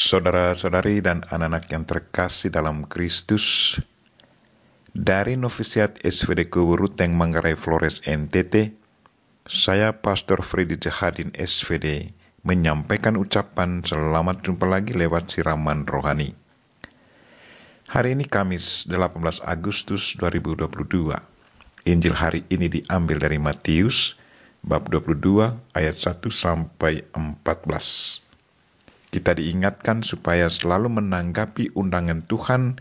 Saudara-saudari dan anak-anak yang terkasih dalam Kristus, dari Novisiat SVD Ruteng Manggarai Flores NTT, saya Pastor Freddy Jahadin SVD menyampaikan ucapan selamat jumpa lagi lewat siraman rohani. Hari ini Kamis 18 Agustus 2022. Injil hari ini diambil dari Matius bab 22 ayat 1 sampai 14. Kita diingatkan supaya selalu menanggapi undangan Tuhan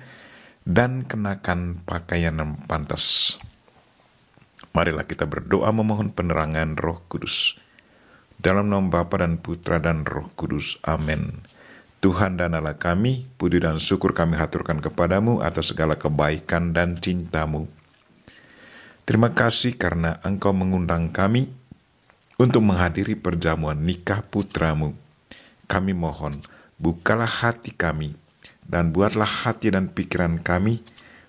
dan kenakan pakaian yang pantas. Marilah kita berdoa memohon penerangan Roh Kudus. Dalam nama Bapa dan Putra dan Roh Kudus. Amin. Tuhan dan Allah kami, puji dan syukur kami haturkan kepadamu atas segala kebaikan dan cintamu. Terima kasih karena Engkau mengundang kami untuk menghadiri perjamuan nikah putramu. Kami mohon, bukalah hati kami, dan buatlah hati dan pikiran kami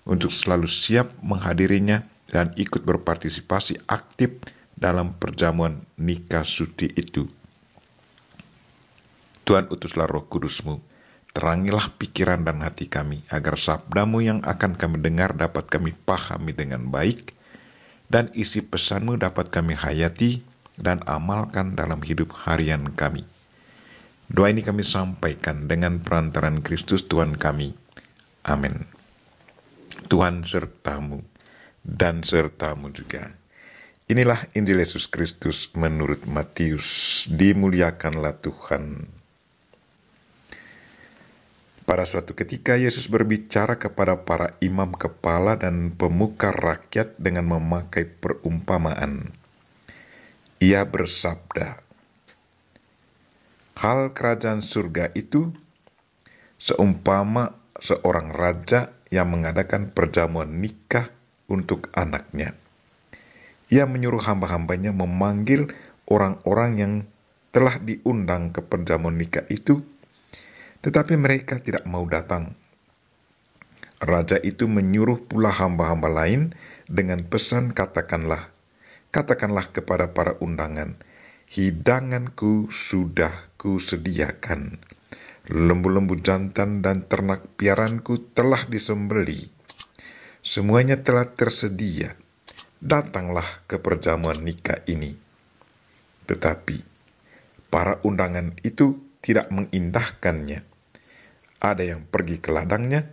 untuk selalu siap menghadirinya dan ikut berpartisipasi aktif dalam perjamuan nikah suci itu. Tuhan, utuslah Roh Kudus-Mu, terangilah pikiran dan hati kami, agar sabda-Mu yang akan kami dengar dapat kami pahami dengan baik, dan isi pesan-Mu dapat kami hayati dan amalkan dalam hidup harian kami. Doa ini kami sampaikan dengan perantaran Kristus Tuhan kami. Amin. Tuhan sertamu dan sertamu juga. Inilah Injil Yesus Kristus menurut Matius. Dimuliakanlah Tuhan. Pada suatu ketika Yesus berbicara kepada para imam kepala dan pemuka rakyat dengan memakai perumpamaan. Ia bersabda, hal kerajaan surga itu seumpama seorang raja yang mengadakan perjamuan nikah untuk anaknya. Ia menyuruh hamba-hambanya memanggil orang-orang yang telah diundang ke perjamuan nikah itu, tetapi mereka tidak mau datang. Raja itu menyuruh pula hamba-hamba lain dengan pesan, katakanlah kepada para undangan, hidanganku sudah kusediakan. Lembu-lembu jantan dan ternak piaranku telah disembelih. Semuanya telah tersedia. Datanglah ke perjamuan nikah ini. Tetapi para undangan itu tidak mengindahkannya. Ada yang pergi ke ladangnya,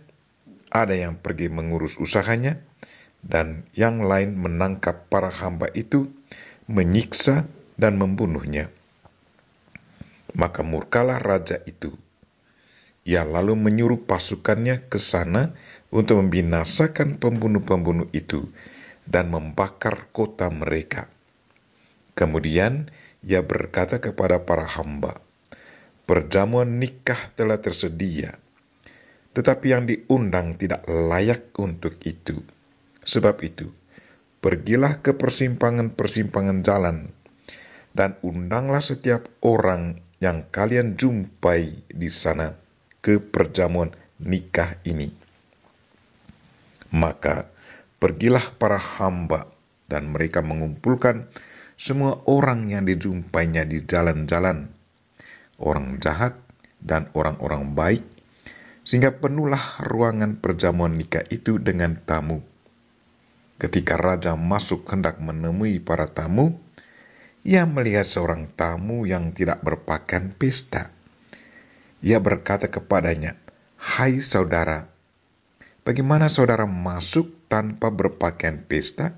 ada yang pergi mengurus usahanya, dan yang lain menangkap para hamba itu, menyiksa dan membunuhnya. Maka murkalah raja itu. Ia lalu menyuruh pasukannya ke sana untuk membinasakan pembunuh-pembunuh itu dan membakar kota mereka. Kemudian ia berkata kepada para hamba, perjamuan nikah telah tersedia, tetapi yang diundang tidak layak untuk itu. Sebab itu, pergilah ke persimpangan-persimpangan jalan, dan undanglah setiap orang yang kalian jumpai di sana ke perjamuan nikah ini. Maka pergilah para hamba, dan mereka mengumpulkan semua orang yang dijumpainya di jalan-jalan, orang jahat dan orang-orang baik, sehingga penuhlah ruangan perjamuan nikah itu dengan tamu. Ketika raja masuk hendak menemui para tamu, ia melihat seorang tamu yang tidak berpakaian pesta. Ia berkata kepadanya, hai saudara, bagaimana saudara masuk tanpa berpakaian pesta?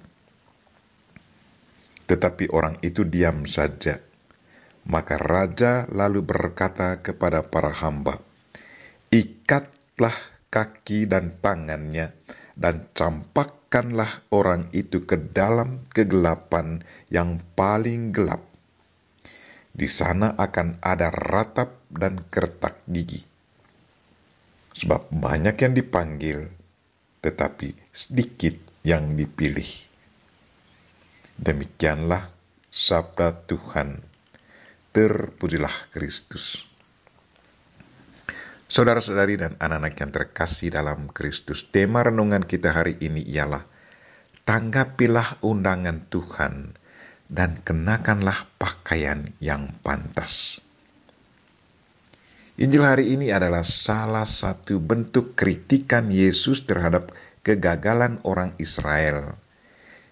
Tetapi orang itu diam saja. Maka raja lalu berkata kepada para hamba, ikatlah kaki dan tangannya, dan campakkanlah orang itu ke dalam kegelapan yang paling gelap. Di sana akan ada ratap dan kertak gigi. Sebab banyak yang dipanggil, tetapi sedikit yang dipilih. Demikianlah sabda Tuhan. Terpujilah Kristus. Saudara-saudari dan anak-anak yang terkasih dalam Kristus, tema renungan kita hari ini ialah tanggapilah undangan Tuhan dan kenakanlah pakaian yang pantas. Injil hari ini adalah salah satu bentuk kritikan Yesus terhadap kegagalan orang Israel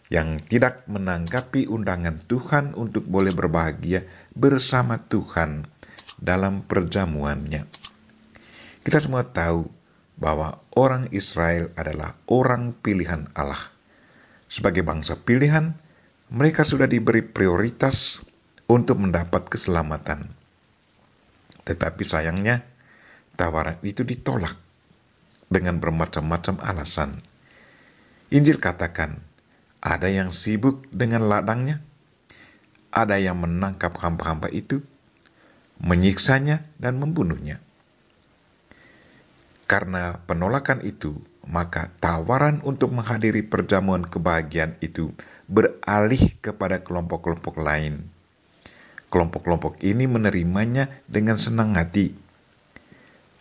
yang tidak menanggapi undangan Tuhan untuk boleh berbahagia bersama Tuhan dalam perjamuannya. Kita semua tahu bahwa orang Israel adalah orang pilihan Allah. Sebagai bangsa pilihan, mereka sudah diberi prioritas untuk mendapat keselamatan. Tetapi sayangnya, tawaran itu ditolak dengan bermacam-macam alasan. Injil katakan, ada yang sibuk dengan ladangnya, ada yang menangkap hamba-hamba itu, menyiksanya dan membunuhnya. Karena penolakan itu, maka tawaran untuk menghadiri perjamuan kebahagiaan itu beralih kepada kelompok-kelompok lain. Kelompok-kelompok ini menerimanya dengan senang hati.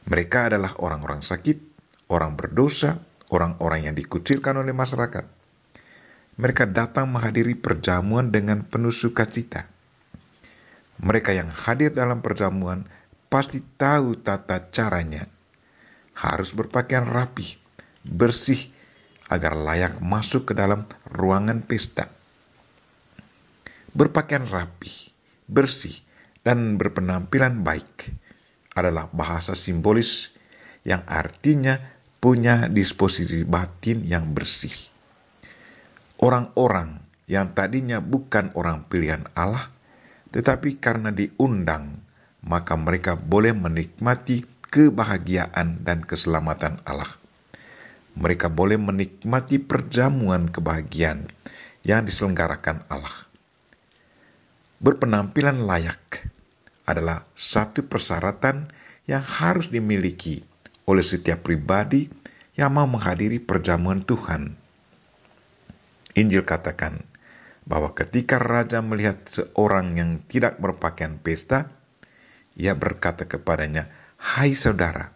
Mereka adalah orang-orang sakit, orang berdosa, orang-orang yang dikucilkan oleh masyarakat. Mereka datang menghadiri perjamuan dengan penuh sukacita. Mereka yang hadir dalam perjamuan pasti tahu tata caranya. Harus berpakaian rapi, bersih, agar layak masuk ke dalam ruangan pesta. Berpakaian rapi, bersih, dan berpenampilan baik adalah bahasa simbolis yang artinya punya disposisi batin yang bersih. Orang-orang yang tadinya bukan orang pilihan Allah, tetapi karena diundang, maka mereka boleh menikmati kebahagiaan dan keselamatan Allah. Mereka boleh menikmati perjamuan kebahagiaan yang diselenggarakan Allah. Berpenampilan layak adalah satu persyaratan yang harus dimiliki oleh setiap pribadi yang mau menghadiri perjamuan Tuhan. Injil katakan bahwa ketika raja melihat seorang yang tidak berpakaian pesta, ia berkata kepadanya, "Hai saudara,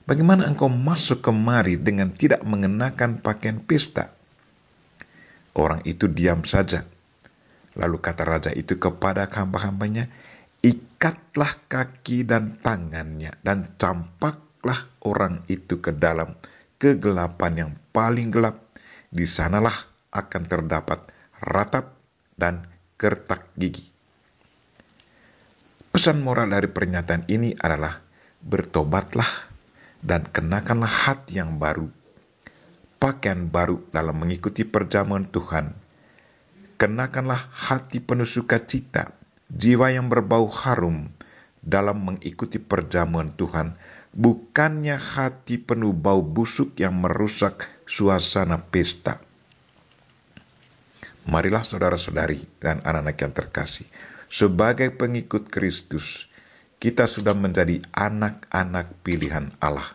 bagaimana engkau masuk kemari dengan tidak mengenakan pakaian pesta?" Orang itu diam saja. Lalu kata raja itu kepada hamba-hambanya, "Ikatlah kaki dan tangannya dan campaklah orang itu ke dalam kegelapan yang paling gelap. Di sanalah akan terdapat ratap dan kertak gigi." Pesan moral dari pernyataan ini adalah bertobatlah dan kenakanlah hati yang baru, pakaian baru dalam mengikuti perjamuan Tuhan. Kenakanlah hati penuh sukacita, jiwa yang berbau harum dalam mengikuti perjamuan Tuhan, bukannya hati penuh bau busuk yang merusak suasana pesta. Marilah saudara-saudari dan anak-anak yang terkasih, sebagai pengikut Kristus, kita sudah menjadi anak-anak pilihan Allah.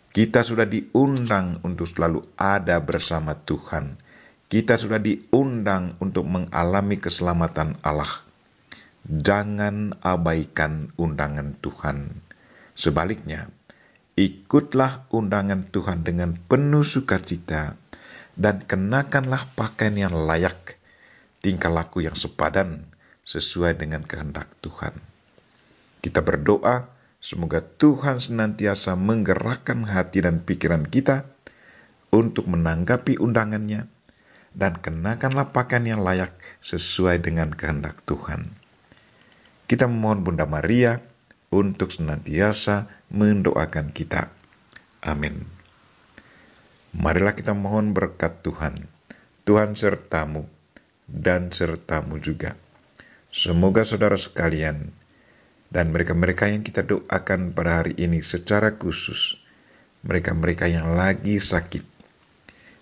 Kita sudah diundang untuk selalu ada bersama Tuhan. Kita sudah diundang untuk mengalami keselamatan Allah. Jangan abaikan undangan Tuhan. Sebaliknya, ikutlah undangan Tuhan dengan penuh sukacita dan kenakanlah pakaian yang layak, tingkah laku yang sepadan sesuai dengan kehendak Tuhan. Kita berdoa semoga Tuhan senantiasa menggerakkan hati dan pikiran kita untuk menanggapi undangannya, dan kenakanlah pakaian yang layak sesuai dengan kehendak Tuhan. Kita memohon Bunda Maria untuk senantiasa mendoakan kita. Amin. Marilah kita mohon berkat Tuhan. Tuhan sertamu dan sertamu juga. Semoga saudara sekalian dan mereka-mereka yang kita doakan pada hari ini secara khusus, mereka-mereka yang lagi sakit,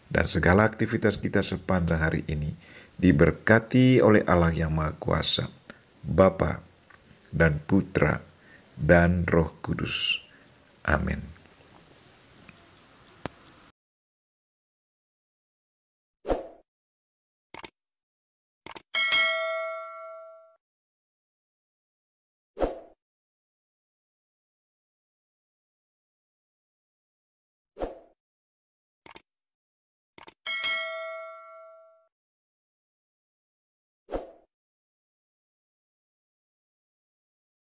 dan segala aktivitas kita sepanjang hari ini diberkati oleh Allah yang Maha Kuasa, Bapa dan Putra dan Roh Kudus. Amin.